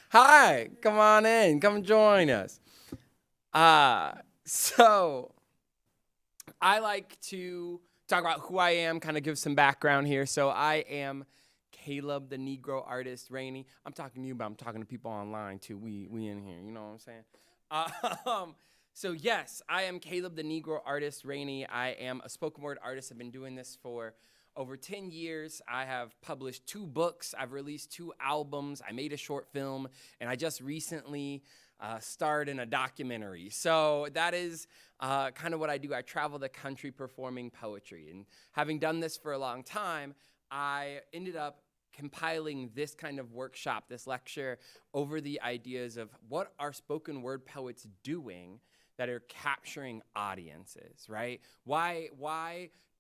Hi, come on in, come join us. Uh, so I like to talk about who I am, kind of give some background here. So I am Caleb, the Negro artist, Rainey. I'm talking to you, but I'm talking to people online too. We in here, you know what I'm saying? Um, so yes, I am Caleb, the Negro artist, Rainey. I am a spoken word artist. I've been doing this for over 10 years. I have published 2 books. I've released 2 albums. I made a short film, and I just recently starred in a documentary. So that is kind of what I do. I travel the country performing poetry. And having done this for a long time, I ended up compiling this kind of workshop, this lecture, over the ideas of what are spoken word poets doing that are capturing audiences, right? Why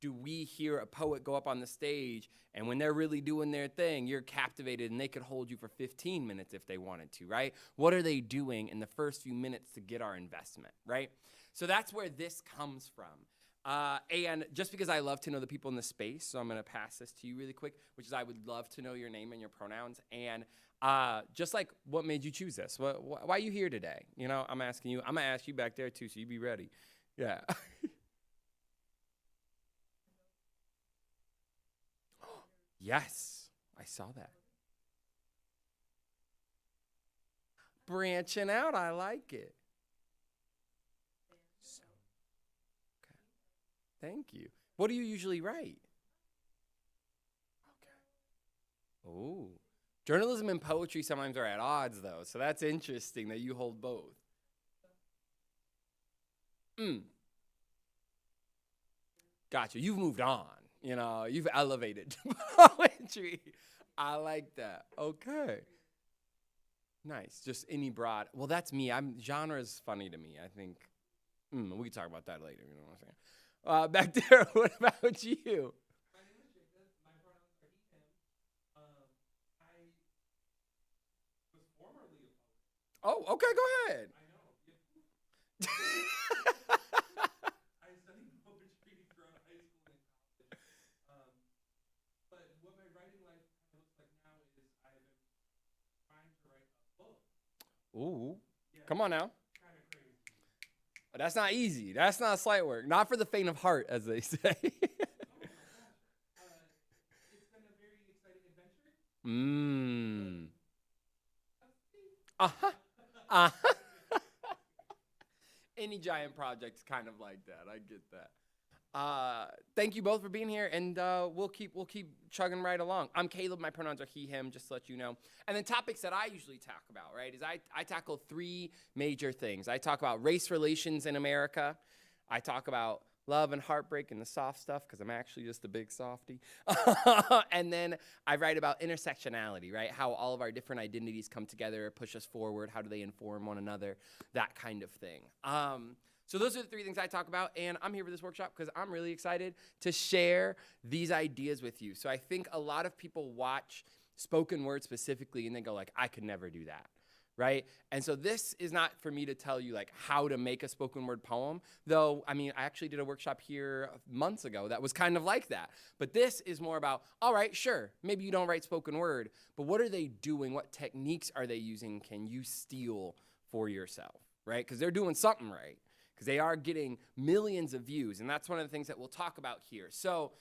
do we hear a poet go up on the stage and when they're really doing their thing, you're captivated and they could hold you for 15 minutes if they wanted to, right? What are they doing in the first few minutes to get our investment, right? So that's where this comes from. And just because I love to know the people in the space, so I'm going to pass this to you really quick, which is I would love to know your name and your pronouns. And just like, what made you choose this? Why are you here today? You know, I'm asking you. I'm going to ask you back there, too, so you be ready. Yeah. Yes, I saw that. Branching out, I like it. So, okay. Thank you. What do you usually write? Oh, journalism and poetry sometimes are at odds, though. So that's interesting that you hold both. Mm, gotcha. You've moved on. You know, you've elevated to poetry. I like that. Okay. Nice. Just any broad. Well, that's me. I'm genre is funny to me. I think we can talk about that later. You know what I'm saying? Back there. What about you? Oh, okay. Go ahead. Ooh, come on now. That's not easy. That's not slight work. Not for the faint of heart, as they say. Mmm. Uh huh. Uh huh. Any giant project's kind of like that. I get that. Thank you both for being here, and we'll keep chugging right along. I'm Caleb. My pronouns are he, him. Just to let you know. And the topics that I usually talk about, right, is I tackle 3 major things. I talk about race relations in America. I talk about love and heartbreak and the soft stuff because I'm actually just a big softy. And then I write about intersectionality, right? How all of our different identities come together, push us forward. How do they inform one another? That kind of thing. So those are the 3 things I talk about, and I'm here for this workshop because I'm really excited to share these ideas with you. So I think a lot of people watch spoken word specifically and they go like, I could never do that, right? And so this is not for me to tell you like how to make a spoken word poem, though, I mean, I actually did a workshop here months ago that was kind of like that. But this is more about, all right, sure, maybe you don't write spoken word, but what are they doing? What techniques are they using? Can you steal for yourself, right? Because they're doing something right, because they are getting millions of views, and that's one of the things that we'll talk about here. So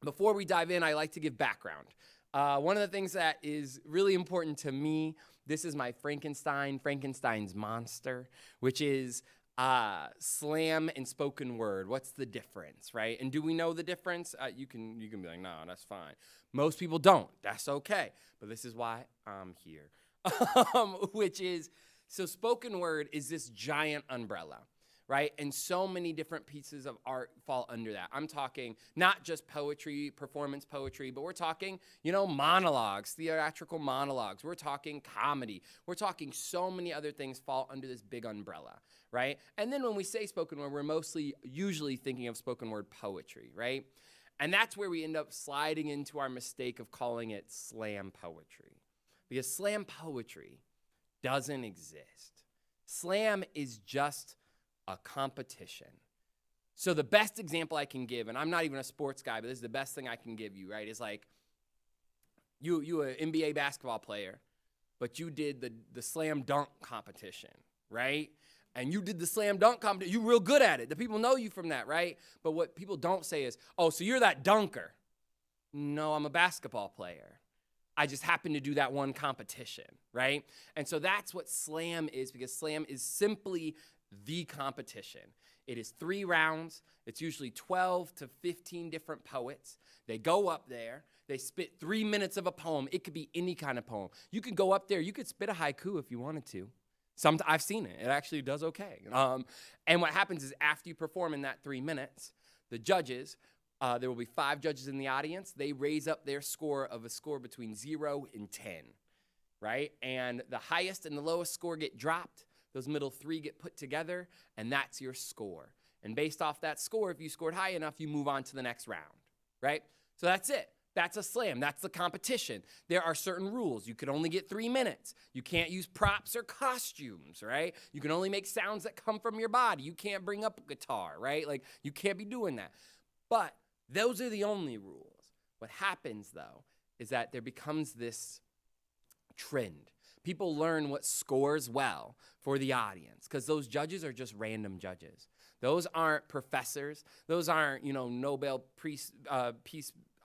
before we dive in, I like to give background. One of the things that is really important to me, this is my Frankenstein's monster, which is slam and spoken word. What's the difference, right? And do we know the difference? You can be like, no, that's fine. Most people don't. That's okay. But this is why I'm here, which is, so spoken word is this giant umbrella, right? And so many different pieces of art fall under that. I'm talking not just poetry, performance poetry, but we're talking, monologues, theatrical monologues. We're talking comedy. We're talking so many other things fall under this big umbrella, right? And then when we say spoken word, we're usually thinking of spoken word poetry, right? And that's where we end up sliding into our mistake of calling it slam poetry. Because slam poetry doesn't exist. Slam is just a competition. So the best example I can give, and I'm not even a sports guy, but this is the best thing I can give you, right, is like You an NBA basketball player, but you did the slam dunk competition, right? And you did the slam dunk competition. You're real good at it. The people know you from that, right? But what people don't say is, oh, so you're that dunker. No, I'm a basketball player. I just happen to do that one competition, right? And so that's what slam is, because slam is simply the competition. It is 3 rounds. It's usually 12 to 15 different poets. They go up there. They spit 3 minutes of a poem. It could be any kind of poem. You could go up there. You could spit a haiku if you wanted to. I've seen it. It actually does okay. And what happens is after you perform in that 3 minutes, the judges, there will be 5 judges in the audience. They raise up their score of a score between 0 and 10, right? And the highest and the lowest score get dropped. Those middle 3 get put together, and that's your score. And based off that score, if you scored high enough, you move on to the next round, right? So that's it. That's a slam. That's the competition. There are certain rules. You can only get 3 minutes. You can't use props or costumes, right? You can only make sounds that come from your body. You can't bring up a guitar, right? Like, you can't be doing that. But those are the only rules. What happens, though, is that there becomes this trend. People learn what scores well for the audience, because those judges are just random judges. Those aren't professors. Those aren't, Nobel Peace.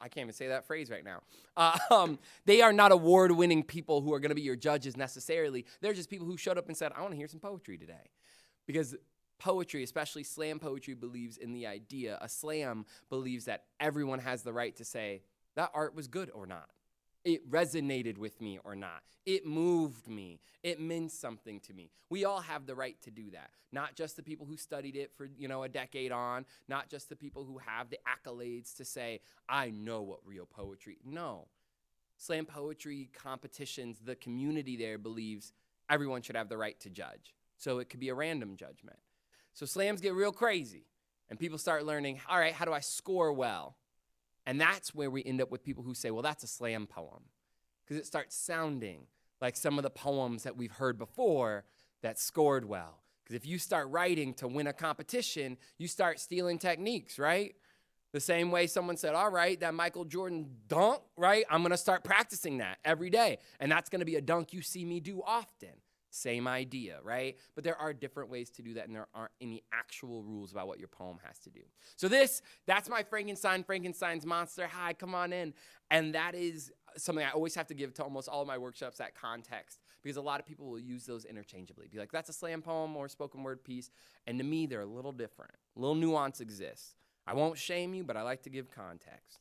I can't even say that phrase right now. They are not award-winning people who are going to be your judges necessarily. They're just people who showed up and said, I want to hear some poetry today. Because poetry, especially slam poetry, believes in the idea. A slam believes that everyone has the right to say, that art was good or not. It resonated with me or not. It moved me. It meant something to me. We all have the right to do that. Not just the people who studied it for, a decade on. Not just the people who have the accolades to say, I know what real poetry. No. Slam poetry competitions, the community there believes everyone should have the right to judge. So it could be a random judgment. So slams get real crazy. And people start learning, all right, how do I score well? And that's where we end up with people who say, well, that's a slam poem. Because it starts sounding like some of the poems that we've heard before that scored well. Because if you start writing to win a competition, you start stealing techniques, right? The same way someone said, all right, that Michael Jordan dunk, right? I'm going to start practicing that every day. And that's going to be a dunk you see me do often. Same idea, right? But there are different ways to do that, and there aren't any actual rules about what your poem has to do. So that's my Frankenstein's monster. Hi, come on in. And that is something I always have to give to almost all of my workshops, that context, because a lot of people will use those interchangeably. Be like, that's a slam poem or a spoken word piece. And to me, they're a little different. A little nuance exists. I won't shame you, but I like to give context.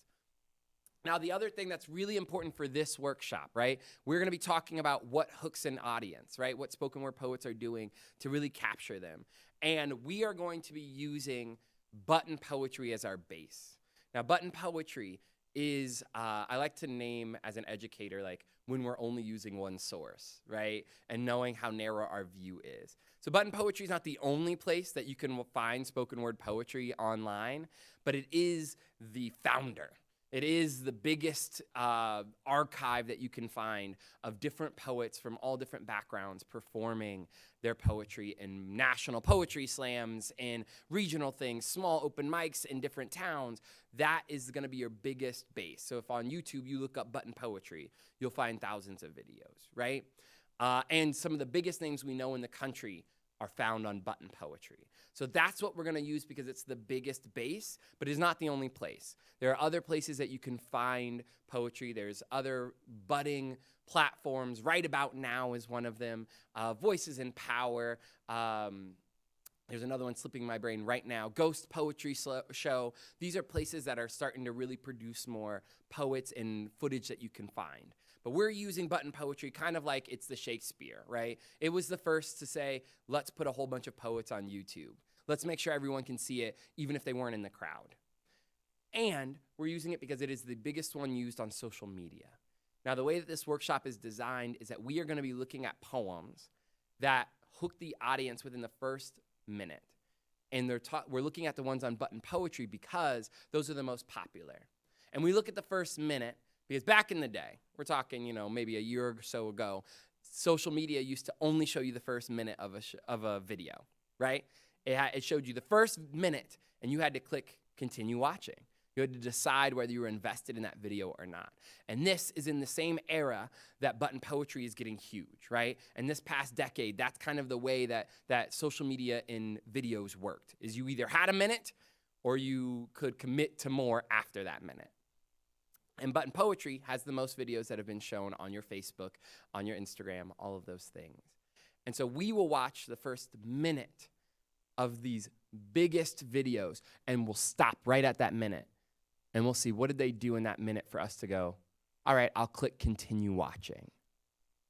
Now, the other thing that's really important for this workshop, right? We're going to be talking about what hooks an audience, right? What spoken word poets are doing to really capture them. And we are going to be using button poetry as our base. Now, button poetry is, I like to name as an educator, like when we're only using one source, right? And knowing how narrow our view is. So button poetry is not the only place that you can find spoken word poetry online, but it is the founder. It is the biggest archive that you can find of different poets from all different backgrounds performing their poetry in national poetry slams and regional things, small open mics in different towns. That is going to be your biggest base. So if on YouTube you look up button poetry, you'll find thousands of videos, right? And some of the biggest names we know in the country are found on button poetry. So that's what we're going to use because it's the biggest base, but it's not the only place. There are other places that you can find poetry. There's other budding platforms. Right About Now is one of them. Voices in Power. There's another one slipping in my brain right now. Ghost Poetry Show. These are places that are starting to really produce more poets and footage that you can find. But we're using button poetry kind of like it's the Shakespeare, right? It was the first to say, let's put a whole bunch of poets on YouTube. Let's make sure everyone can see it, even if they weren't in the crowd. And we're using it because it is the biggest one used on social media. Now, the way that this workshop is designed is that we are going to be looking at poems that hook the audience within the first minute. And we're looking at the ones on button poetry because those are the most popular. And we look at the first minute because back in the day, we're talking, maybe a year or so ago, social media used to only show you the first minute of a video, right? It showed you the first minute, and you had to click continue watching. You had to decide whether you were invested in that video or not. And this is in the same era that button poetry is getting huge, right? And this past decade, that's kind of the way that social media in videos worked, is you either had a minute or you could commit to more after that minute. And button poetry has the most videos that have been shown on your Facebook, on your Instagram, all of those things. And so we will watch the first minute of these biggest videos, and we'll stop right at that minute. And we'll see, what did they do in that minute for us to go, all right, I'll click continue watching.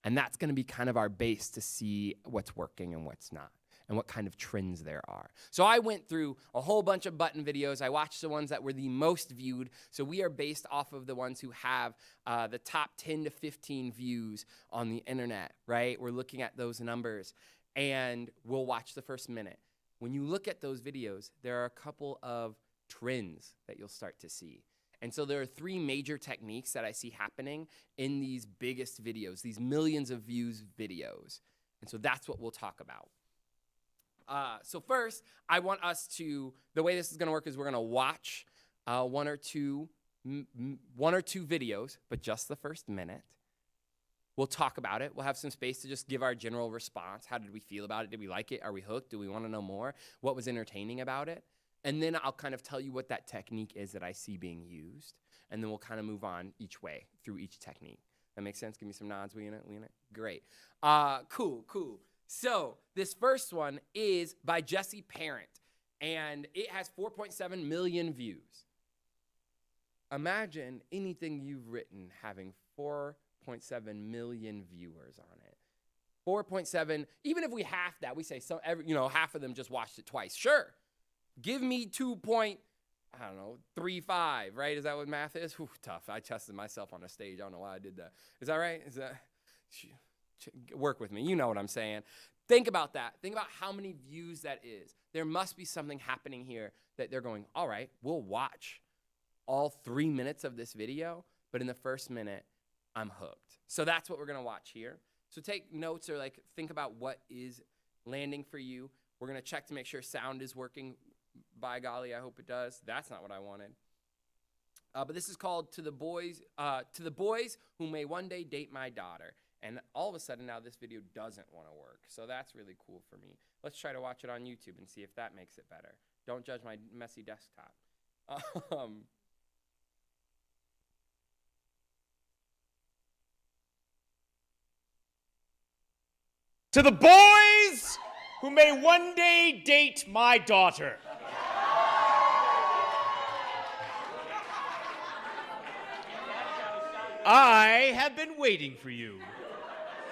And that's going to be kind of our base to see what's working and what's not, and what kind of trends there are. So I went through a whole bunch of button videos. I watched the ones that were the most viewed. So we are based off of the ones who have the top 10 to 15 views on the internet, right? We're looking at those numbers, and we'll watch the first minute. When you look at those videos, there are a couple of trends that you'll start to see. And so there are 3 major techniques that I see happening in these biggest videos, these millions of views videos. And so that's what we'll talk about. So first, I want us to, the way this is going to work is we're going to watch one or two videos, but just the first minute. We'll talk about it. We'll have some space to just give our general response. How did we feel about it? Did we like it? Are we hooked? Do we want to know more? What was entertaining about it? And then I'll kind of tell you what that technique is that I see being used. And then we'll kind of move on each way through each technique. That makes sense? Give me some nods. We in it? Great. Cool. So this first one is by Jesse Parent, and it has 4.7 million views. Imagine anything you've written having 4.7 million viewers on it. 4.7, even if we half that, we say half of them just watched it twice. Sure. Give me 2.35, right? Is that what math is? Whew, tough. I tested myself on a stage. I don't know why I did that. Is that right? Work with me. You know what I'm saying. Think about that. Think about how many views that is. There must be something happening here that they're going, all right, we'll watch all 3 minutes of this video, but in the first minute, I'm hooked. So that's what we're going to watch here. So take notes or think about what is landing for you. We're going to check to make sure sound is working. By golly, I hope it does. That's not what I wanted. But this is called To the Boys Who May One Day Date My Daughter. And all of a sudden now this video doesn't want to work. So that's really cool for me. Let's try to watch it on YouTube and see if that makes it better. Don't judge my messy desktop. To the boys who may one day date my daughter. I have been waiting for you.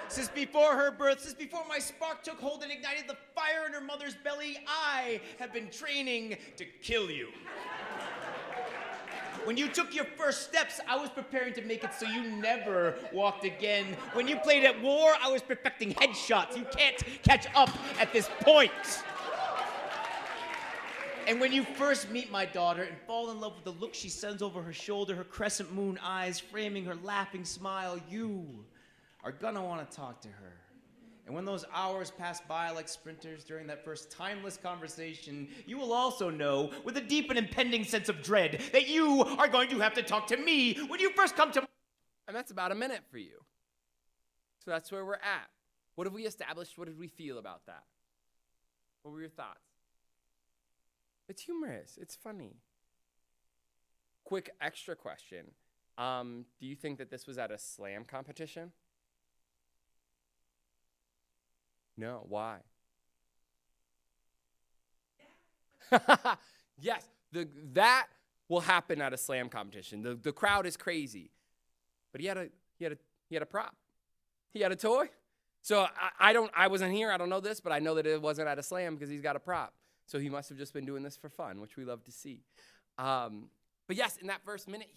Since before her birth, since before my spark took hold and ignited the fire in her mother's belly, I have been training to kill you. When you took your first steps, I was preparing to make it so you never walked again. When you played at war, I was perfecting headshots. You can't catch up at this point. And when you first meet my daughter and fall in love with the look she sends over her shoulder, her crescent moon eyes framing her laughing smile, you are gonna want to talk to her. And when those hours pass by like sprinters during that first timeless conversation, you will also know, with a deep and impending sense of dread, that you are going to have to talk to me when you first come to... And that's about a minute for you. So that's where we're at. What have we established? What did we feel about that? What were your thoughts? It's humorous. It's funny. Quick extra question. Do you think that this was at a slam competition? No, why? Yes, that will happen at a slam competition. The crowd is crazy, but he had a prop. He had a toy. So I wasn't here. I don't know this, but I know that it wasn't at a slam because he's got a prop. So he must have just been doing this for fun, which we love to see. But yes, in that first minute,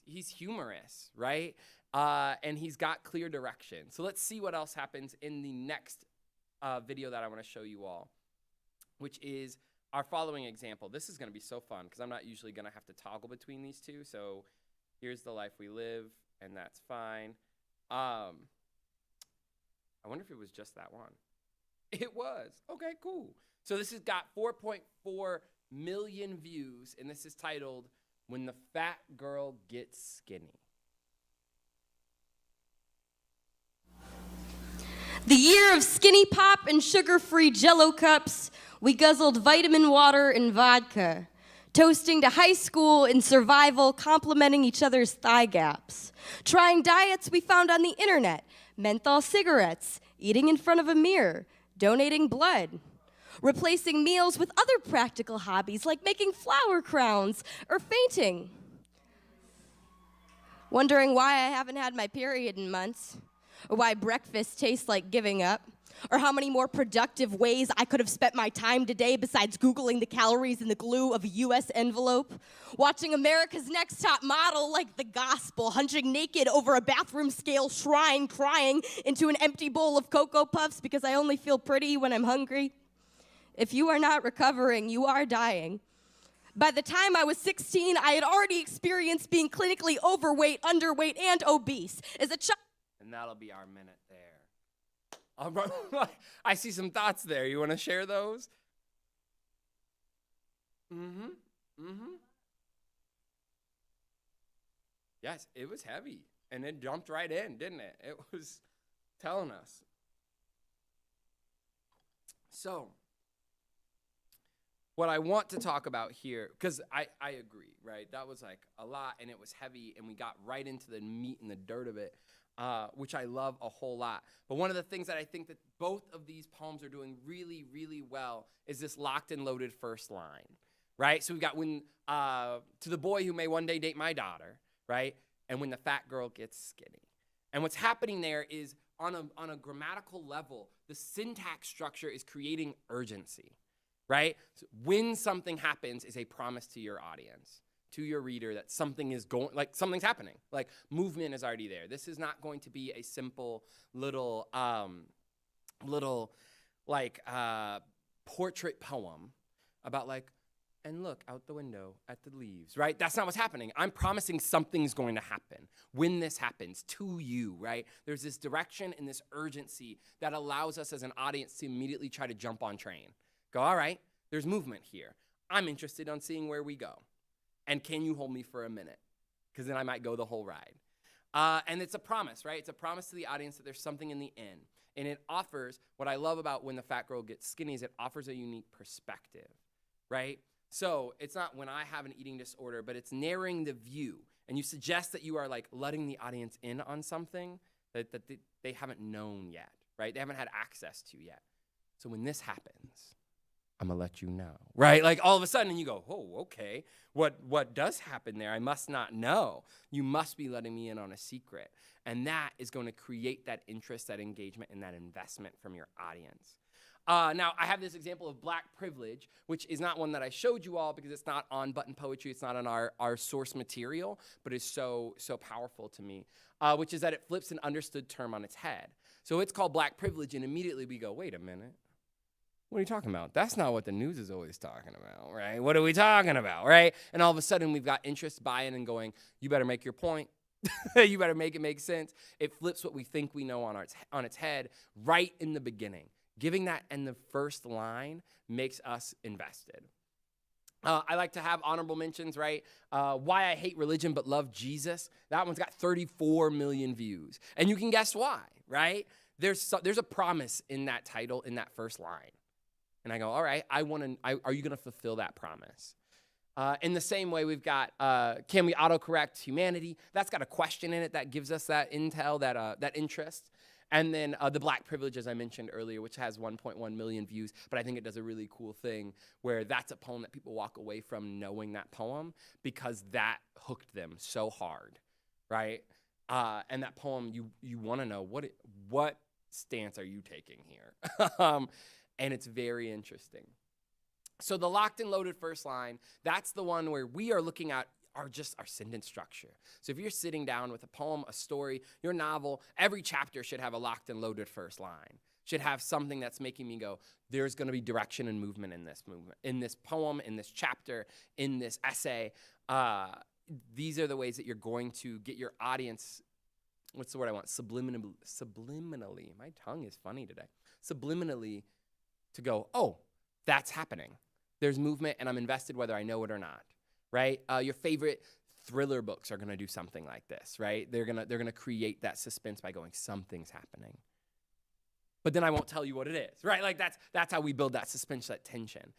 he's humorous, right? And he's got clear direction. So let's see what else happens in the next video that I want to show you all, which is our following example. This is going to be so fun because I'm not usually going to have to toggle between these two. So here's the life we live, and that's fine. I wonder if it was just that one. It was. Okay, cool. So this has got 4.4 million views, and this is titled When the Fat Girl Gets Skinny. The year of skinny pop and sugar-free Jell-O cups, we guzzled vitamin water and vodka, toasting to high school and survival, complimenting each other's thigh gaps, trying diets we found on the internet, menthol cigarettes, eating in front of a mirror, donating blood, replacing meals with other practical hobbies like making flower crowns or fainting, wondering why I haven't had my period in months, or why breakfast tastes like giving up, or how many more productive ways I could have spent my time today besides Googling the calories in the glue of a U.S. envelope, watching America's Next Top Model like the gospel, hunching naked over a bathroom scale shrine, crying into an empty bowl of Cocoa Puffs because I only feel pretty when I'm hungry. If you are not recovering, you are dying. By the time I was 16, I had already experienced being clinically overweight, underweight, and obese. As a child. And that'll be our minute there. All right. I see some thoughts there. You want to share those? Yes, it was heavy. And it jumped right in, didn't it? It was telling us. So, what I want to talk about here, because I agree, right? That was like a lot, and it was heavy, and we got right into the meat and the dirt of it. Which I love a whole lot. But one of the things that I think that both of these poems are doing really, really well is this locked and loaded first line, right? So we've got when to the boy who may one day date my daughter, right? And when the fat girl gets skinny. And what's happening there is on a grammatical level, the syntax structure is creating urgency, right? So when something happens is a promise to your audience, to your reader, that something is going, like something's happening, like movement is already there. This is not going to be a simple little portrait poem about like, and look out the window at the leaves, right? That's not what's happening. I'm promising something's going to happen when this happens to you, right? There's this direction and this urgency that allows us as an audience to immediately try to jump on train. Go, all right, there's movement here. I'm interested on seeing where we go. And can you hold me for a minute? Because then I might go the whole ride. And it's a promise, right? It's a promise to the audience that there's something in the end. And it offers, what I love about When the Fat Girl Gets Skinny is it offers a unique perspective, right? So it's not when I have an eating disorder, but it's narrowing the view. And you suggest that you are like letting the audience in on something that they haven't known yet, right? They haven't had access to yet. So when this happens, I'm gonna let you know, right? Like all of a sudden you go, oh, okay. What does happen there? I must not know. You must be letting me in on a secret. And that is going to create that interest, that engagement, and that investment from your audience. Now, I have this example of Black privilege, which is not one that I showed you all because it's not on Button Poetry. It's not on our source material, but it's so powerful to me, which is that it flips an understood term on its head. So it's called Black privilege, and immediately we go, wait a minute. What are you talking about? That's not what the news is always talking about, right? What are we talking about, right? And all of a sudden, we've got interest, buy-in, and going, you better make your point. You better make it make sense. It flips what we think we know on its head right in the beginning. Giving that in the first line makes us invested. I like to have honorable mentions, right? Why I Hate Religion But Love Jesus. That one's got 34 million views. And you can guess why, right? There's a promise in that title, in that first line. And I go, all right, are you going to fulfill that promise? In the same way, we've got, can we autocorrect humanity? That's got a question in it that gives us that intel, that interest. And then the Black privilege, as I mentioned earlier, which has 1.1 million views, but I think it does a really cool thing where that's a poem that people walk away from knowing that poem because that hooked them so hard, right? And that poem, you want to know what stance are you taking here? And it's very interesting. So the locked and loaded first line, that's the one where we are looking at our sentence structure. So if you're sitting down with a poem, a story, your novel, every chapter should have a locked and loaded first line. Should have something that's making me go, there's going to be direction and movement in this poem, in this chapter, in this essay. These are the ways that you're going to get your audience, what's the word I want? Subliminally. My tongue is funny today. Subliminally to go, oh, that's happening. There's movement and I'm invested whether I know it or not. right? Your favorite thriller books are going to do something like this, right? They're going to create that suspense by going, something's happening. But then I won't tell you what it is, right? Like that's how we build that suspense, that tension.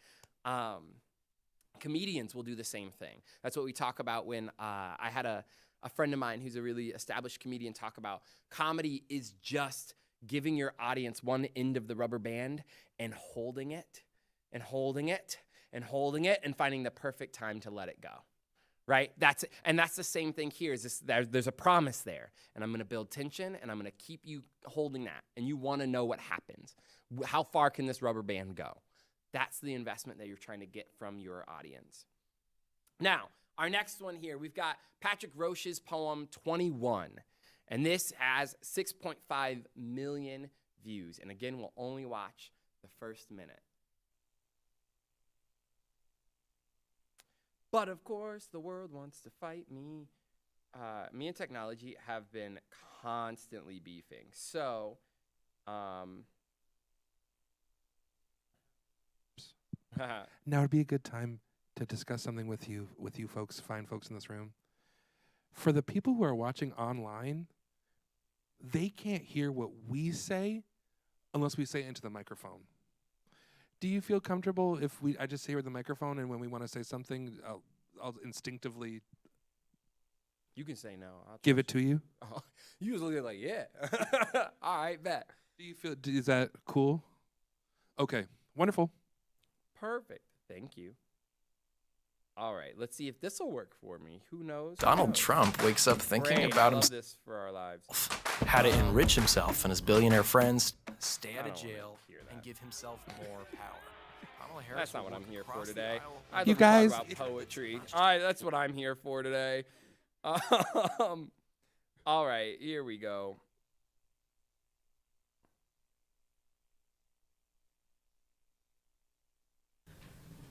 Comedians will do the same thing. That's what we talk about when I had a friend of mine who's a really established comedian talk about comedy is just giving your audience one end of the rubber band and holding it and holding it and holding it and finding the perfect time to let it go, right? That's the same thing here. There's a promise there, and I'm going to build tension, and I'm going to keep you holding that, and you want to know what happens. How far can this rubber band go? That's the investment that you're trying to get from your audience. Now, our next one here, we've got Patrick Roche's poem 21, and this has 6.5 million views. And again, we'll only watch the first minute. But of course, the world wants to fight me. Me and technology have been constantly beefing. So, now would be a good time to discuss something with you folks, fine folks in this room. For the people who are watching online, they can't hear what we say unless we say it into the microphone. Do you feel comfortable if I just say with the microphone, and when we want to say something, I'll instinctively you can say no. give it to you? Oh, you usually like, yeah. All right, bet. Do you feel, is that cool? Okay, wonderful. Perfect. Thank you. All right, let's see if this will work for me. Who knows? Donald Trump wakes up thinking Great. about I love himself, this for our lives. how to enrich himself and his billionaire friends, stay out I of don't wanna jail, hear and that. give himself more power. Kamala Harris That's not will what I'm walk here for across the today. aisle. I'd You love to guys- talk about poetry. All right, that's what I'm here for today. All right, here we go.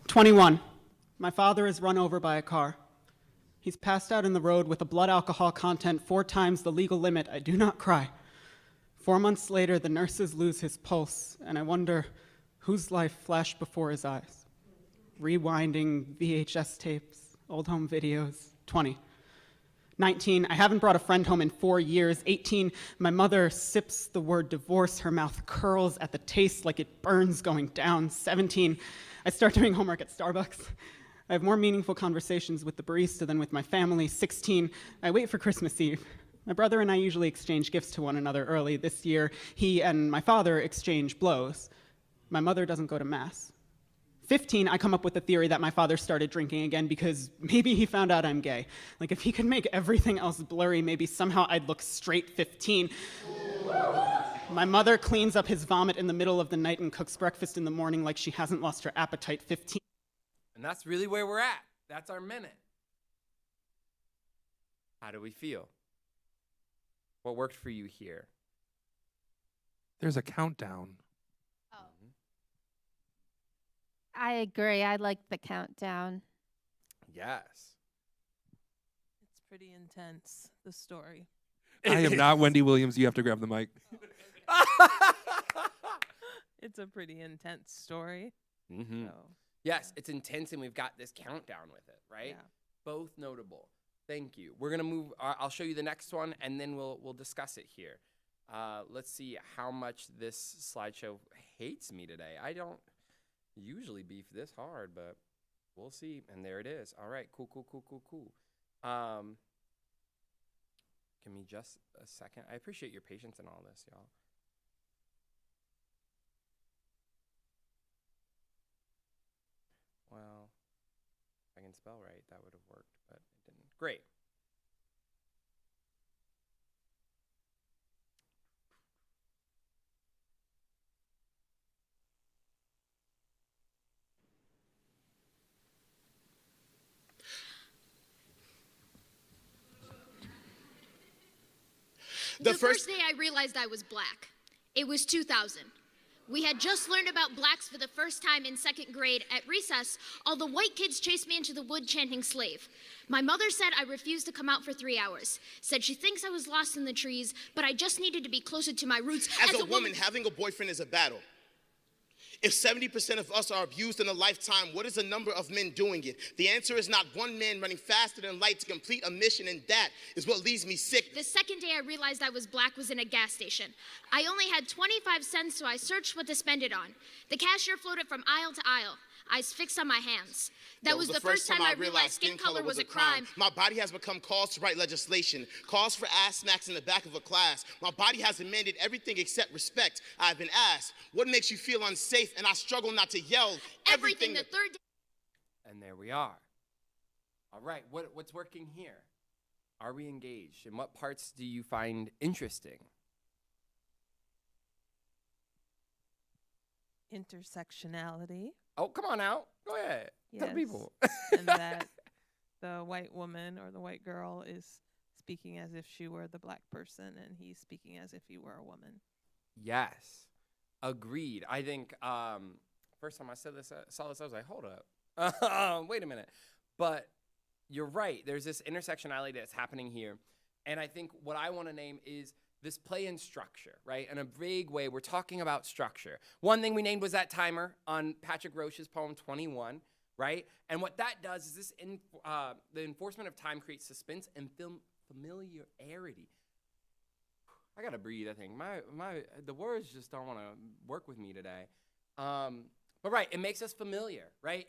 "21. My father is run over by a car. He's passed out in the road with a blood alcohol content 4 times the legal limit. I do not cry. 4 months later, the nurses lose his pulse, and I wonder whose life flashed before his eyes. Rewinding VHS tapes, old home videos. 20. 19. I haven't brought a friend home in 4 years. 18. My mother sips the word divorce. Her mouth curls at the taste like it burns going down. 17. I start doing homework at Starbucks. I have more meaningful conversations with the barista than with my family. 16. I wait for Christmas Eve. My brother and I usually exchange gifts to one another early. This year, he and my father exchange blows. My mother doesn't go to Mass. 15, I come up with the theory that my father started drinking again because maybe he found out I'm gay. Like, if he could make everything else blurry, maybe somehow I'd look straight. 15. My mother cleans up his vomit in the middle of the night and cooks breakfast in the morning like she hasn't lost her appetite. 15. And that's really where we're at. That's our minute. How do we feel? What worked for you here? There's a countdown. I agree. I like the countdown. Yes. It's pretty intense, the story. I am not Wendy Williams. You have to grab the mic. It's a pretty intense story. Mm-hmm. So, Yes, it's intense, and we've got this countdown with it, right? yeah. Both notable. Thank you. We're gonna move. I'll show you the next one, and then we'll discuss it here. Let's see how much this slideshow hates me today. I don't usually beef this hard, but we'll see. And there it is. All right, cool. Give me just a second. I appreciate your patience in all this, y'all. Well, if I can spell right, that would have worked, but it didn't. Great. The first day I realized I was black, it was 2000. We had just learned about blacks for the first time in 2nd grade. At recess, all the white kids chased me into the wood chanting slave. My mother said I refused to come out for 3 hours. Said she thinks I was lost in the trees, but I just needed to be closer to my roots. As a woman, having a boyfriend is a battle. If 70% of us are abused in a lifetime, what is the number of men doing it? The answer is not one man running faster than light to complete a mission, and that is what leaves me sick. The second day I realized I was black was in a gas station. I only had 25 cents, so I searched what to spend it on. The cashier floated from aisle to aisle, eyes fixed on my hands. That was the first time I realized skin color was a crime. My body has become cause to write legislation, cause for ass smacks in the back of a class. My body has demanded everything except respect. I've been asked, what makes you feel unsafe? And I struggle not to yell everything. The third day. And there we are. All right, what's working here? Are we engaged? And what parts do you find interesting? Intersectionality. Oh, come on out. Go ahead. Tell the people. And that the white woman or the white girl is speaking as if she were the black person, and he's speaking as if he were a woman. Yes. Agreed. I think first time I saw this, I was like, hold up. Wait a minute. But you're right. There's this intersectionality that's happening here. And I think what I want to name is this play in structure, right? In a vague way, we're talking about structure. One thing we named was that timer on Patrick Roche's poem 21, right? And what that does is this the enforcement of time creates suspense and familiarity. I gotta breathe, I think. The words just don't want to work with me today. But right, it makes us familiar, right?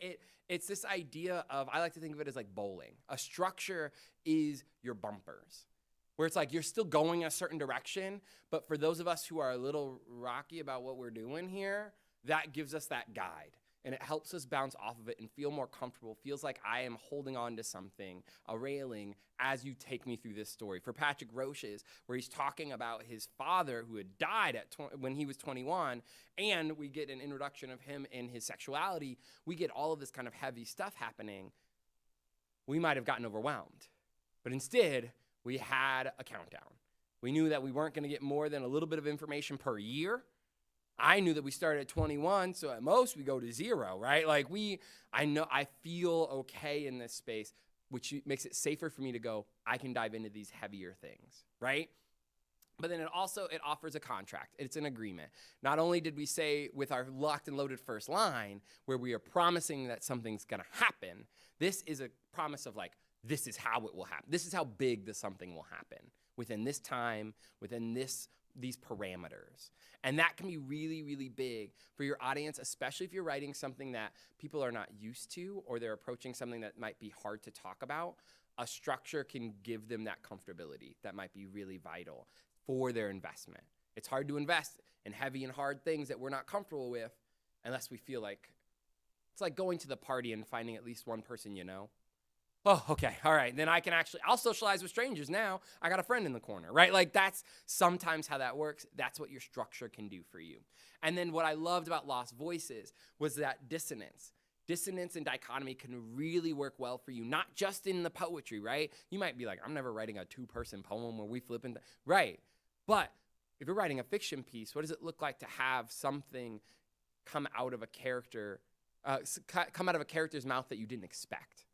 It's this idea of, I like to think of it as like bowling. A structure is your bumpers, where it's like you're still going a certain direction, but for those of us who are a little rocky about what we're doing here, that gives us that guide. And it helps us bounce off of it and feel more comfortable. Feels like I am holding on to something, a railing, as you take me through this story. For Patrick Roche's, where he's talking about his father who had died when he was 21, and we get an introduction of him and his sexuality, we get all of this kind of heavy stuff happening. We might have gotten overwhelmed. But instead, we had a countdown. We knew that we weren't going to get more than a little bit of information per year. I knew that we started at 21, so at most we go to 0, right? Like I feel okay in this space, which makes it safer for me to go, I can dive into these heavier things, right? But then it offers a contract. It's an agreement. Not only did we say with our locked and loaded first line, where we are promising that something's gonna happen, this is a promise of like, this is how it will happen. This is how big the something will happen within this time, within these parameters. And that can be really, really big for your audience, especially if you're writing something that people are not used to, or they're approaching something that might be hard to talk about. A structure can give them that comfortability that might be really vital for their investment. It's hard to invest in heavy and hard things that we're not comfortable with unless we feel like it's like going to the party and finding at least one person you know. Oh, okay, all right. Then I'll socialize with strangers now. I got a friend in the corner, right? Like that's sometimes how that works. That's what your structure can do for you. And then what I loved about Lost Voices was that dissonance. Dissonance and dichotomy can really work well for you, not just in the poetry, right? You might be like, I'm never writing a 2-person poem where we flip into, right? But if you're writing a fiction piece, what does it look like to have something come out of a character, come out of a character's mouth that you didn't expect?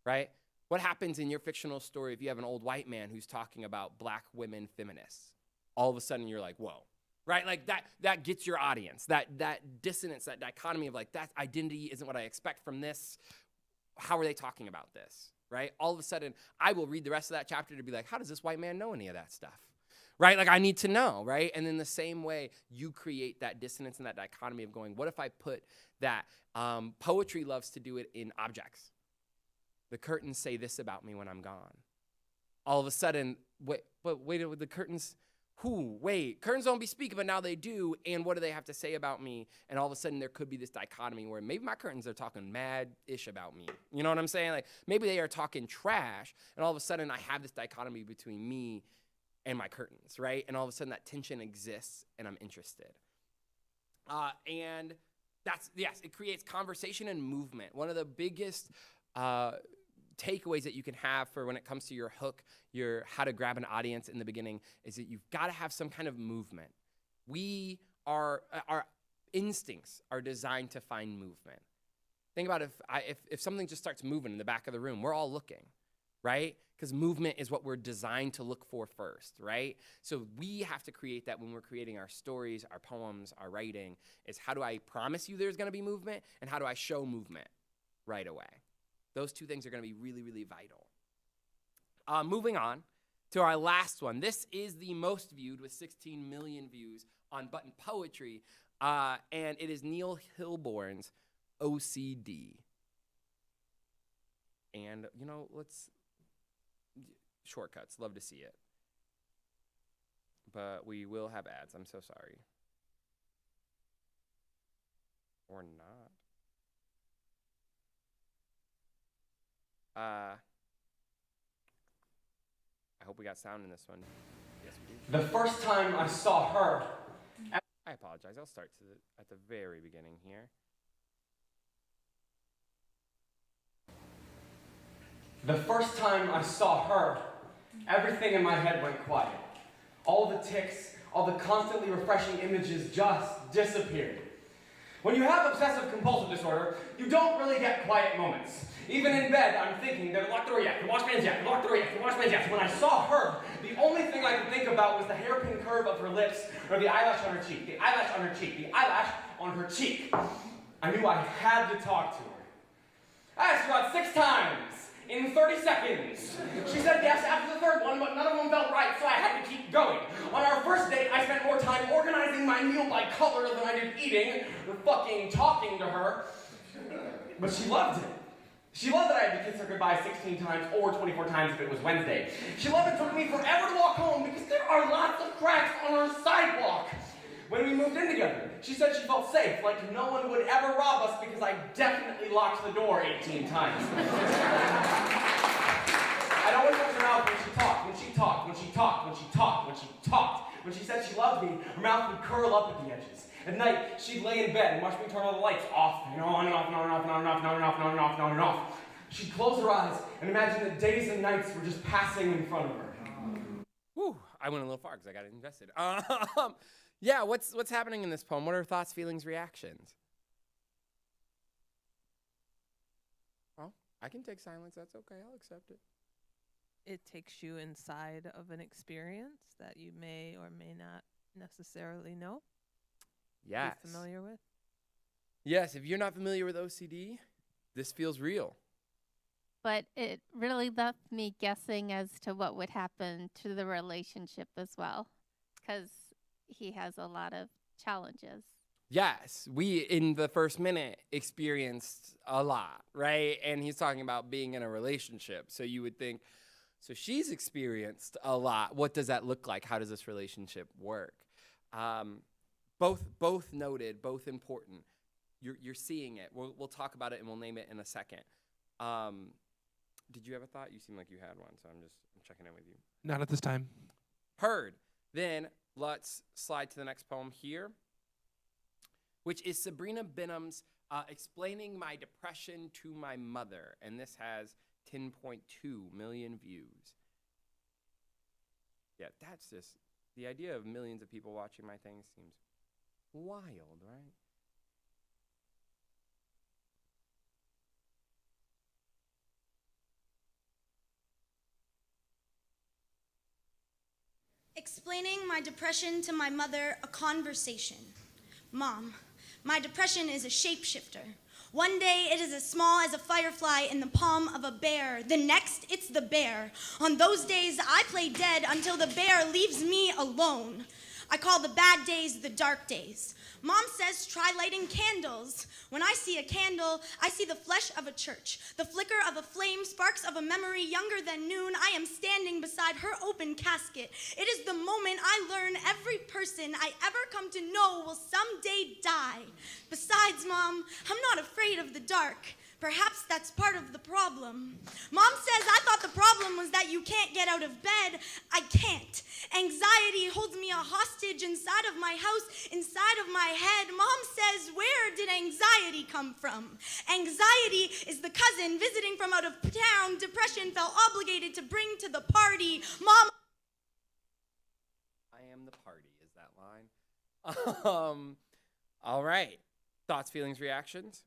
Right? What happens in your fictional story if you have an old white man who's talking about black women feminists? All of a sudden you're like, whoa, right? Like that gets your audience, that dissonance, that dichotomy of like, that identity isn't what I expect from this. How are they talking about this, right? All of a sudden I will read the rest of that chapter to be like, how does this white man know any of that stuff? Right? Like I need to know, right? And in the same way, you create that dissonance and that dichotomy of going, what if I put that, poetry loves to do it in objects. The curtains say this about me when I'm gone. All of a sudden, wait, the curtains, curtains don't be speaking, but now they do, and what do they have to say about me? And all of a sudden, there could be this dichotomy where maybe my curtains are talking mad-ish about me. You know what I'm saying? Like, maybe they are talking trash, and all of a sudden, I have this dichotomy between me and my curtains, right? And all of a sudden, that tension exists, and I'm interested. And it creates conversation and movement. One of the biggest takeaways that you can have for when it comes to your hook, your how to grab an audience in the beginning, is that you've got to have some kind of movement. Our instincts are designed to find movement. Think about if something just starts moving in the back of the room, we're all looking, right? because movement is what we're designed to look for first, right? So we have to create that when we're creating our stories, our poems, our writing, is how do I promise you there's gonna be movement, and how do I show movement right away? Those two things are gonna be really, really vital. Moving on to our last one. This is the most viewed with 16 million views on Button Poetry, and it is Neil Hilborn's OCD. And, shortcuts, love to see it. But we will have ads, I'm so sorry. Or not. I hope we got sound in this one. Yes, we do. The first time I saw her. I apologize, I'll start at the very beginning here. The first time I saw her, everything in my head went quiet. All the tics, all the constantly refreshing images just disappeared. When you have obsessive compulsive disorder, you don't really get quiet moments. Even in bed, I'm thinking, the lock the door yet, the washman's yet, the lock the door yet, the washman's yet. When I saw her, the only thing I could think about was the hairpin curve of her lips, or the eyelash on her cheek, the eyelash on her cheek, the eyelash on her cheek. I knew I had to talk to her. I asked her out 6 times. In 30 seconds. She said yes after the third one, but none of them felt right, so I had to keep going. On our first date, I spent more time organizing my meal by color than I did eating or fucking talking to her. But she loved it. She loved that I had to kiss her goodbye 16 times or 24 times if it was Wednesday. She loved it took me forever to walk home because there are lots of cracks on our sidewalk. When we moved in together, she said she felt safe, like no one would ever rob us because I definitely locked the door 18 times. I'd always watch her mouth when she talked, when she talked, when she talked, when she talked, when she talked. When she said she loved me, her mouth would curl up at the edges. At night, she'd lay in bed and watch me turn all the lights off and on and off and on and off and on and off and on and off and on and off and on and off. She'd close her eyes and imagine that days and nights were just passing in front of her. Whew, I went a little far because I got invested. Yeah, what's happening in this poem? What are thoughts, feelings, reactions? Oh, I can take silence. That's okay. I'll accept it. It takes you inside of an experience that you may or may not necessarily know. Yes. Be familiar with. Yes, if you're not familiar with OCD, this feels real. But it really left me guessing as to what would happen to the relationship as well, because he has a lot of challenges. Yes, we, in the first minute, experienced a lot, right? And he's talking about being in a relationship. So you would think, so she's experienced a lot. What does that look like? How does this relationship work? Both noted, both important. You're seeing it. We'll talk about it and we'll name it in a second. Did you have a thought? You seem like you had one, so I'm checking in with you. Not at this time. Heard. Then let's slide to the next poem here, which is Sabrina Benaim's Explaining My Depression to My Mother. And this has 10.2 million views. Yeah, that's just, the idea of millions of people watching my thing seems wild, right? Explaining my depression to my mother, a conversation. Mom, my depression is a shapeshifter. One day it is as small as a firefly in the palm of a bear. The next, it's the bear. On those days, I play dead until the bear leaves me alone. I call the bad days the dark days. Mom says try lighting candles. When I see a candle, I see the flesh of a church. The flicker of a flame, sparks of a memory younger than noon. I am standing beside her open casket. It is the moment I learn every person I ever come to know will someday die. Besides, Mom, I'm not afraid of the dark. Perhaps that's part of the problem. Mom says I thought the problem was that you can't get out of bed. I can't. Anxiety holds me a hostage inside of my house, inside of my head. Mom says, where did anxiety come from? Anxiety is the cousin visiting from out of town. Depression felt obligated to bring to the party. Mom. I am the party, is that line? All right. Thoughts, feelings, reactions?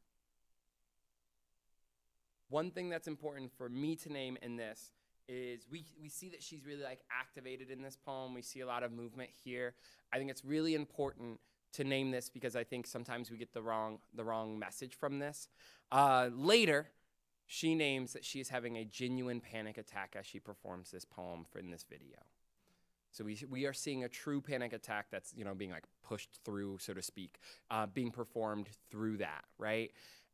One thing that's important for me to name in this is we see that she's really like activated in this poem. We see a lot of movement here. I think it's really important to name this because I think sometimes we get the wrong message from this. Later, she names that she is having a genuine panic attack as she performs this poem in this video. So we are seeing a true panic attack that's, you know, being like pushed through, so to speak, being performed through that, right?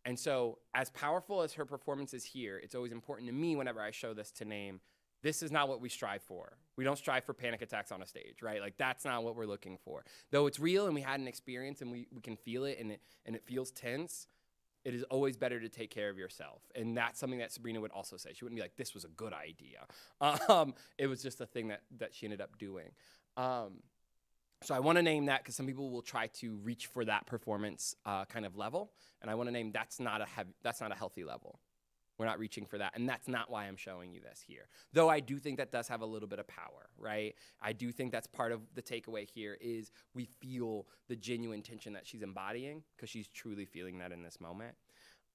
And so as powerful as her performance is here, it's always important to me whenever I show this to name, this is not what we strive for. We don't strive for panic attacks on a stage, right? Like that's not what we're looking for. Though it's real and we had an experience and we can feel it and it feels tense, it is always better to take care of yourself. And that's something that Sabrina would also say. She wouldn't be like, this was a good idea. It was just a thing that she ended up doing. So I want to name that because some people will try to reach for that performance kind of level. And I want to name that's not a healthy level. We're not reaching for that. And that's not why I'm showing you this here. Though I do think that does have a little bit of power, right? I do think that's part of the takeaway here is we feel the genuine tension that she's embodying because she's truly feeling that in this moment.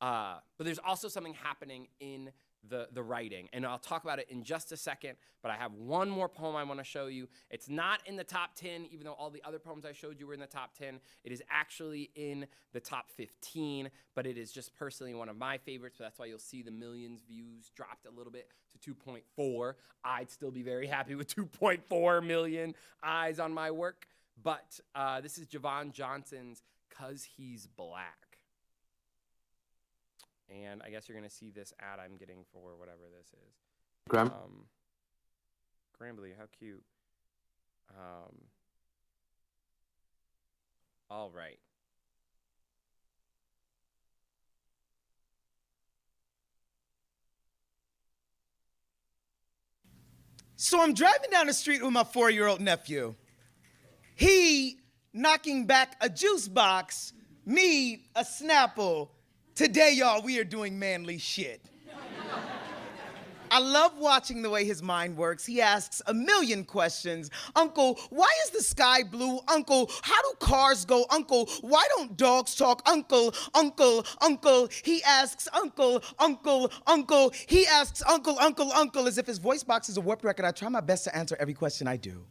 But there's also something happening in the writing, and I'll talk about it in just a second, but I have one more poem I want to show you. It's not in the top 10, even though all the other poems I showed you were in the top 10. It is actually in the top 15, but it is just personally one of my favorites, so that's why you'll see the millions views dropped a little bit to 2.4. I'd still be very happy with 2.4 million eyes on my work, but this is Javon Johnson's "'Cause He's Black." And I guess you're going to see this ad I'm getting for whatever this is. Grambly, how cute. All right. So I'm driving down the street with my 4-year-old nephew. He knocking back a juice box, me a Snapple. Today, y'all, we are doing manly shit. I love watching the way his mind works. He asks a million questions. Uncle, why is the sky blue? Uncle, how do cars go? Uncle, why don't dogs talk? Uncle, uncle, uncle. He asks uncle, uncle, uncle. He asks uncle, uncle, uncle, as if his voice box is a warped record. I try my best to answer every question I do.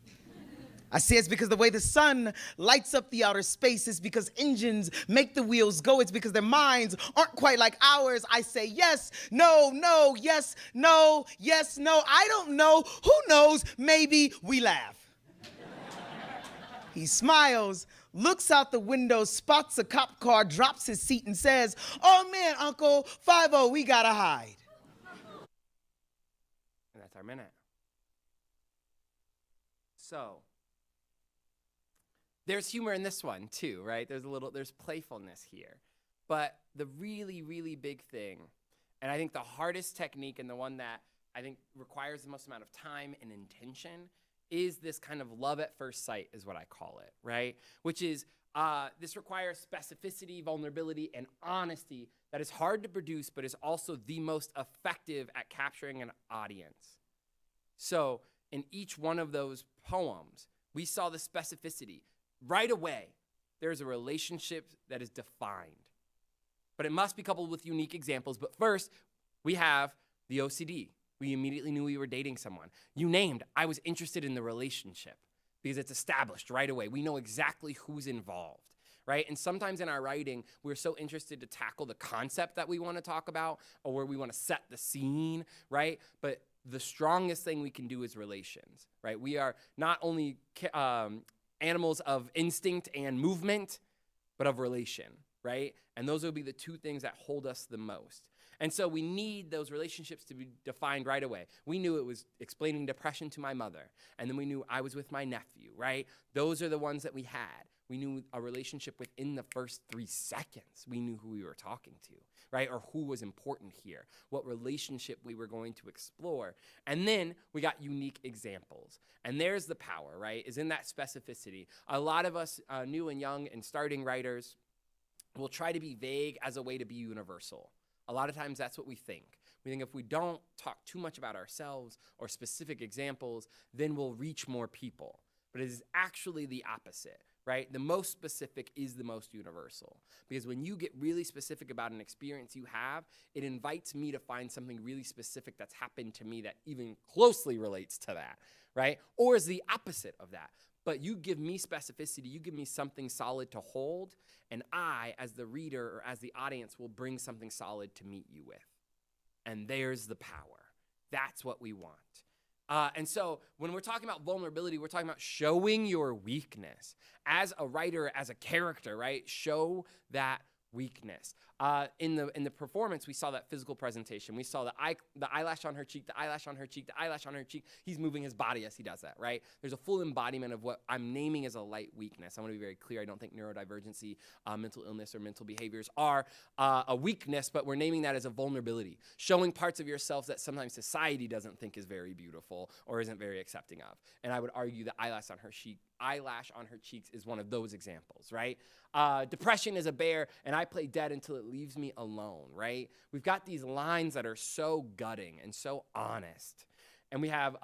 I say it's because the way the sun lights up the outer space is because engines make the wheels go. It's because their minds aren't quite like ours. I say yes, no, no, yes, no, yes, no. I don't know. Who knows? Maybe we laugh. He smiles, looks out the window, spots a cop car, drops his seat and says, "Oh man, Uncle, 5-0, we gotta hide." And that's our minute. So there's humor in this one too, right? There's playfulness here. But the really, really big thing, and I think the hardest technique and the one that I think requires the most amount of time and intention is this kind of love at first sight is what I call it, right? Which is, this requires specificity, vulnerability, and honesty that is hard to produce, but is also the most effective at capturing an audience. So in each one of those poems, we saw the specificity. Right away, there's a relationship that is defined. But it must be coupled with unique examples. But first, we have the OCD. We immediately knew we were dating someone. You named, I was interested in the relationship because it's established right away. We know exactly who's involved, right? And sometimes in our writing, we're so interested to tackle the concept that we want to talk about or where we want to set the scene, right? But the strongest thing we can do is relations, right? We are not only animals of instinct and movement, but of relation, right? And those will be the two things that hold us the most. And so we need those relationships to be defined right away. We knew it was explaining depression to my mother, and then we knew I was with my nephew, right? Those are the ones that we had. We knew a relationship within the first 3 seconds. We knew who we were talking to, right? Or who was important here, what relationship we were going to explore. And then we got unique examples. And there's the power, right, is in that specificity. A lot of us new and young and starting writers will try to be vague as a way to be universal. A lot of times that's what we think. We think if we don't talk too much about ourselves or specific examples, then we'll reach more people. but it is actually the opposite, right? The most specific is the most universal, because when you get really specific about an experience you have, it invites me to find something really specific that's happened to me that even closely relates to that, right? Or is the opposite of that. But you give me specificity, you give me something solid to hold, and I, as the reader or as the audience, will bring something solid to meet you with. And there's the power. That's what we want. And so when we're talking about vulnerability, we're talking about showing your weakness. As a writer, as a character, right? Show that weakness. In the performance, we saw that physical presentation. We saw the eyelash on her cheek, the eyelash on her cheek, the eyelash on her cheek. He's moving his body as he does that, right? There's a full embodiment of what I'm naming as a light weakness. I want to be very clear. I don't think neurodivergency, mental illness, or mental behaviors are a weakness, but we're naming that as a vulnerability. Showing parts of yourself that sometimes society doesn't think is very beautiful or isn't very accepting of. And I would argue the eyelash on her cheeks is one of those examples, right? Depression is a bear, and I play dead until it leaves me alone, right? We've got these lines that are so gutting and so honest. And we have,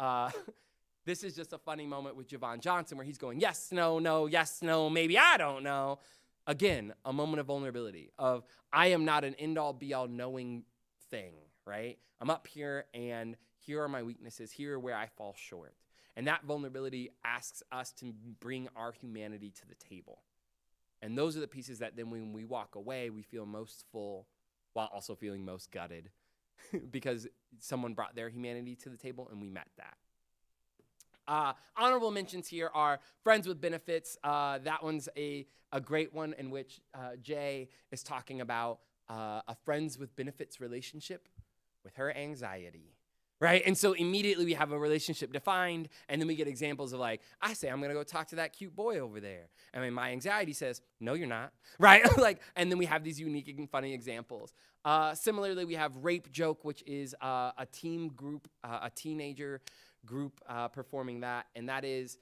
this is just a funny moment with Javon Johnson where he's going, yes, no, yes, no, maybe, I don't know. Again, a moment of vulnerability of I am not an end-all, be-all knowing thing, right? I'm up here, and here are my weaknesses. Here are where I fall short. And that vulnerability asks us to bring our humanity to the table. And those are the pieces that then when we walk away, we feel most full while also feeling most gutted because someone brought their humanity to the table and we met that. Honorable mentions here are Friends with Benefits. That one's a great one in which Jay is talking about a friends with benefits relationship with her anxiety. Right? And so immediately we have a relationship defined, and then we get examples of like, I say, I'm going to go talk to that cute boy over there. I mean, my anxiety says, no, you're not. Right? And then we have these unique and funny examples. Similarly, we have Rape Joke, which is a team group, a teenager group performing that, and that is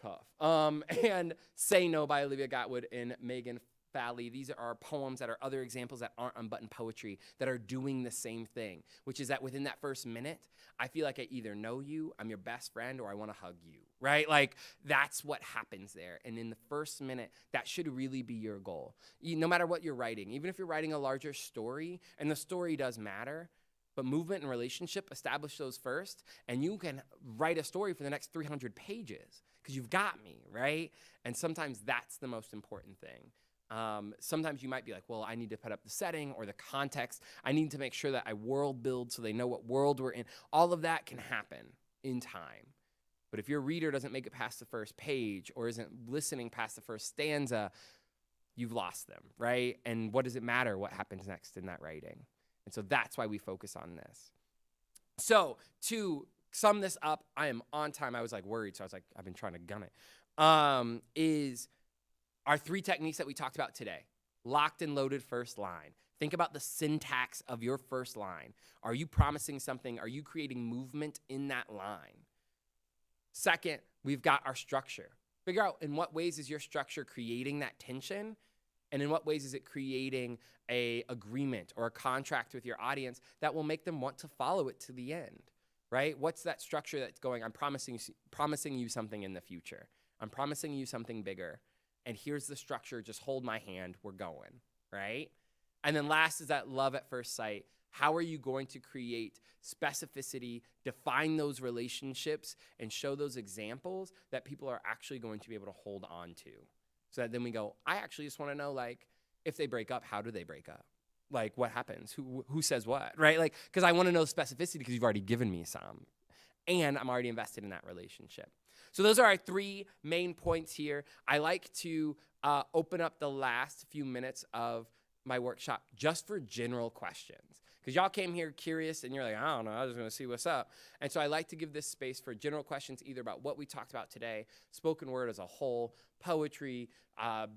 tough. And Say No by Olivia Gatwood and Megan Fally. These are poems that are other examples that aren't unbuttoned poetry that are doing the same thing, which is that within that first minute, I feel like I either know you, I'm your best friend, or I want to hug you, right? Like, that's what happens there. And in the first minute, that should really be your goal. No matter what you're writing, even if you're writing a larger story, and the story does matter, but movement and relationship, establish those first, and you can write a story for the next 300 pages because you've got me, right? And sometimes that's the most important thing. Sometimes you might be like, well, I need to put up the setting or the context. I need to make sure that I world build so they know what world we're in. All of that can happen in time. But if your reader doesn't make it past the first page or isn't listening past the first stanza, you've lost them, right? And what does it matter what happens next in that writing? And so that's why we focus on this. So to sum this up, I am on time. I was like worried, so I was like, I've been trying to gun it. Is our 3 techniques that we talked about today. Locked and loaded first line. Think about the syntax of your first line. Are you promising something? Are you creating movement in that line? Second, we've got our structure. Figure out in what ways is your structure creating that tension, and in what ways is it creating a agreement or a contract with your audience that will make them want to follow it to the end, right? What's that structure that's going, I'm promising you something in the future. I'm promising you something bigger. And here's the structure, just hold my hand, we're going, right? And then last is that love at first sight. How are you going to create specificity, define those relationships, and show those examples that people are actually going to be able to hold on to? So that then we go, I actually just want to know, like, if they break up, how do they break up? Like, what happens? Who says what, right? Like, because I want to know specificity because you've already given me some. And I'm already invested in that relationship. So those are our 3 main points here. I like to open up the last few minutes of my workshop just for general questions. Because y'all came here curious and you're like, I don't know, I was just going to see what's up. And so I like to give this space for general questions either about what we talked about today, spoken word as a whole, poetry,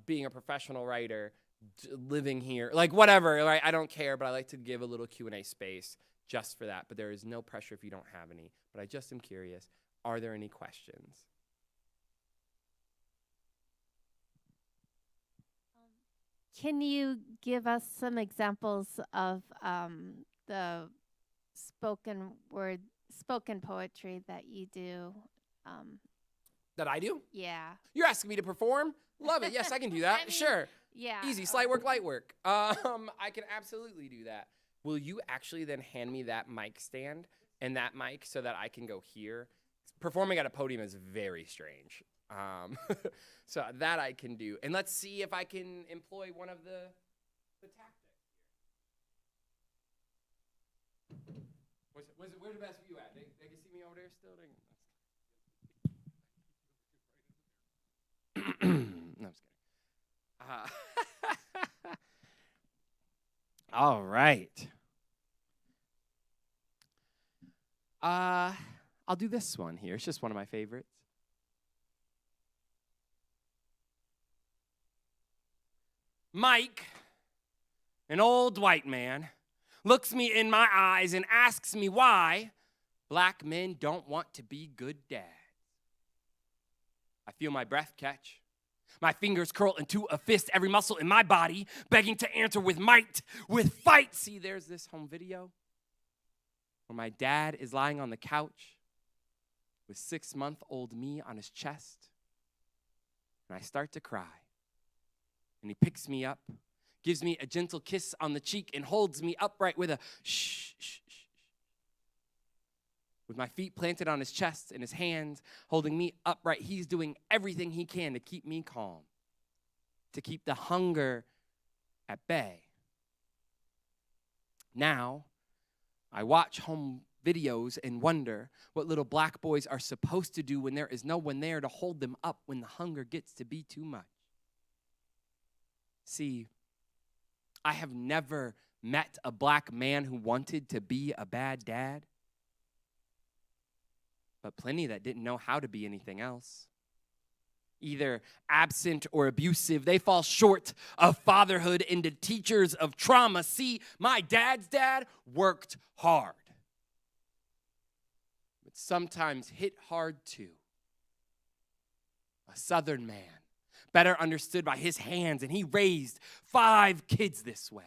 being a professional writer, living here, like whatever, right? I don't care, but I like to give a little Q&A space just for that. But there is no pressure if you don't have any. But I just am curious, are there any questions? Can you give us some examples of the spoken poetry that you do? That I do? Yeah. You're asking me to perform? Love it. Yes, I can do that. I mean, sure. Yeah. Easy. Slight work, light work. I can absolutely do that. Will you actually then hand me that mic stand and that mic so that I can go here? Performing at a podium is very strange. So that I can do. And let's see if I can employ one of the tactics. Where's the best view at? They can see me over there still? No, I'm just kidding. All right. I'll do this one here. It's just one of my favorites. Mike, an old white man, looks me in my eyes and asks me why black men don't want to be good dads. I feel my breath catch. My fingers curl into a fist, every muscle in my body begging to answer with might, with fight. See, there's this home video where my dad is lying on the couch with 6-month-old me on his chest. And I start to cry. And he picks me up, gives me a gentle kiss on the cheek, and holds me upright with a shh, shh, shh. With my feet planted on his chest and his hands holding me upright, he's doing everything he can to keep me calm, to keep the hunger at bay. Now, I watch home videos and wonder what little black boys are supposed to do when there is no one there to hold them up when the hunger gets to be too much. See, I have never met a black man who wanted to be a bad dad, but plenty that didn't know how to be anything else. Either absent or abusive, they fall short of fatherhood into teachers of trauma. See, my dad's dad worked hard, but sometimes hit hard too. A Southern man, better understood by his hands, and he raised 5 kids this way.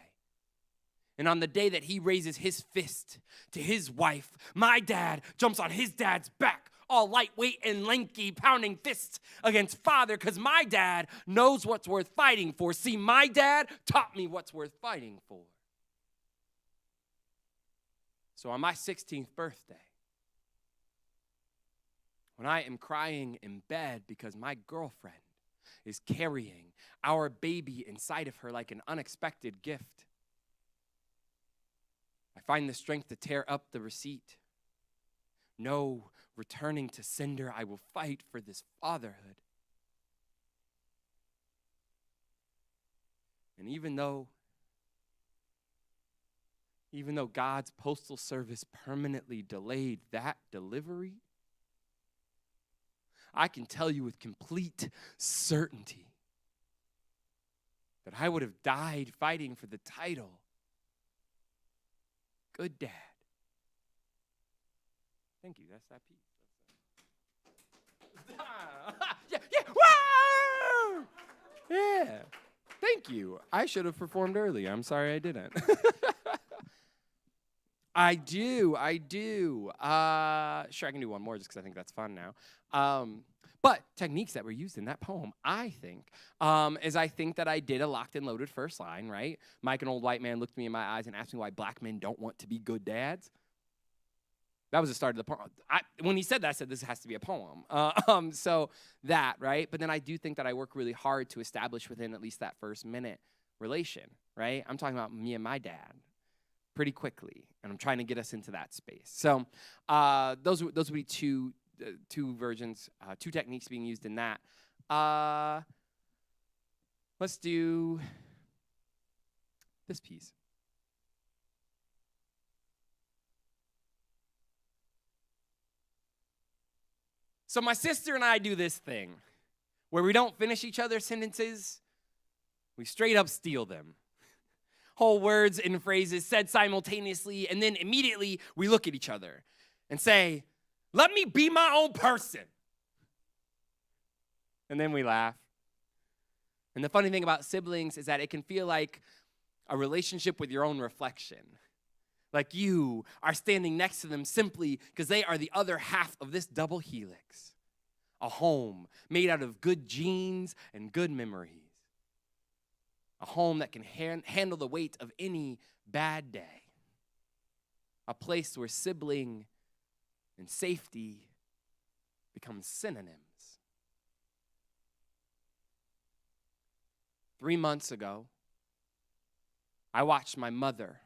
And on the day that he raises his fist to his wife, my dad jumps on his dad's back, all lightweight and lanky, pounding fists against father, because my dad knows what's worth fighting for. See, my dad taught me what's worth fighting for. So on my 16th birthday, when I am crying in bed because my girlfriend is carrying our baby inside of her like an unexpected gift, I find the strength to tear up the receipt. No returning to sender, I will fight for this fatherhood. And even though God's postal service permanently delayed that delivery, I can tell you with complete certainty that I would have died fighting for the title Good Dad. Thank you. That's that piece. Woo! Yeah. Thank you. I should have performed earlier. I'm sorry I didn't. I do. Sure, I can do one more just because I think that's fun now. But techniques that were used in that poem, I think that I did a locked and loaded first line, right? Mike, an old white man, looked me in my eyes and asked me why black men don't want to be good dads. That was the start of the poem. When he said that, I said, this has to be a poem. So that, right? But then I do think that I work really hard to establish within at least that first minute relation, right? I'm talking about me and my dad pretty quickly, and I'm trying to get us into that space. So those would be two versions, 2 techniques being used in that. Let's do this piece. So my sister and I do this thing where we don't finish each other's sentences, we straight up steal them. Whole words and phrases said simultaneously, and then immediately we look at each other and say, let me be my own person. And then we laugh. And the funny thing about siblings is that it can feel like a relationship with your own reflection. Like you are standing next to them simply because they are the other half of this double helix. a home made out of good genes and good memories. A home that can handle the weight of any bad day. A place where sibling and safety become synonyms. 3 months ago, I watched my mother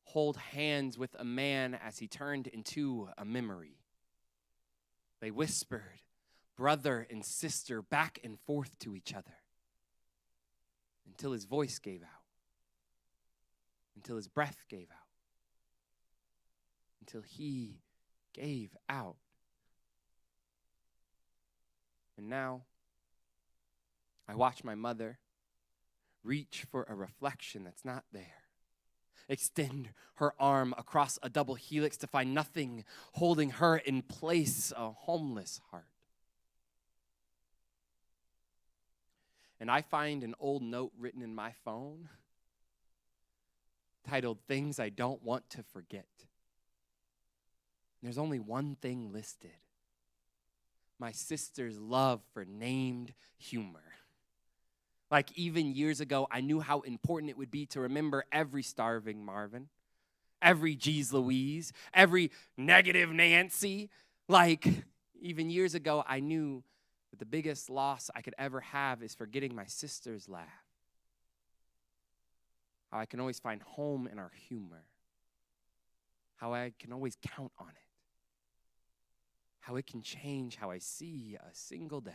hold hands with a man as he turned into a memory. They whispered, brother and sister, back and forth to each other until his voice gave out, until his breath gave out, until he gave out. And now, I watch my mother reach for a reflection that's not there. Extend her arm across a double helix to find nothing holding her in place, a homeless heart. And I find an old note written in my phone titled Things I Don't Want to Forget. There's only one thing listed: my sister's love for named humor. Like even years ago, I knew how important it would be to remember every starving Marvin, every Geez Louise, every negative Nancy. Like even years ago, I knew that the biggest loss I could ever have is forgetting my sister's laugh. How I can always find home in our humor. How I can always count on it. How it can change how I see a single day.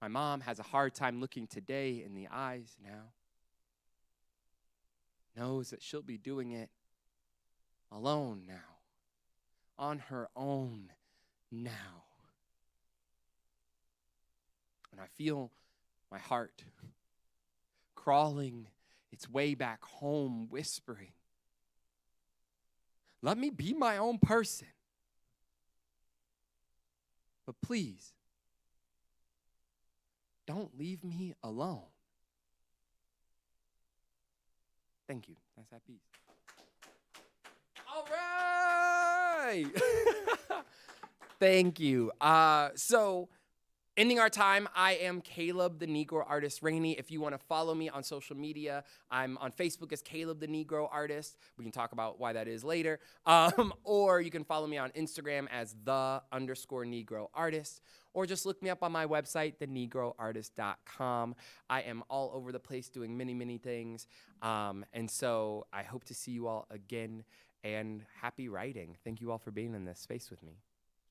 My mom has a hard time looking today in the eyes now. Knows that she'll be doing it alone now. On her own now. And I feel my heart crawling its way back home, whispering, let me be my own person. But please, don't leave me alone. Thank you. That's that piece. All right. Thank you. So, ending our time, I am Caleb, the Negro Artist Rainey. If you want to follow me on social media, I'm on Facebook as Caleb, the Negro Artist. We can talk about why that is later. Or you can follow me on Instagram as _Negro Artist. Or just look me up on my website, thenegroartist.com. I am all over the place doing many, many things. And so I hope to see you all again. And happy writing. Thank you all for being in this space with me.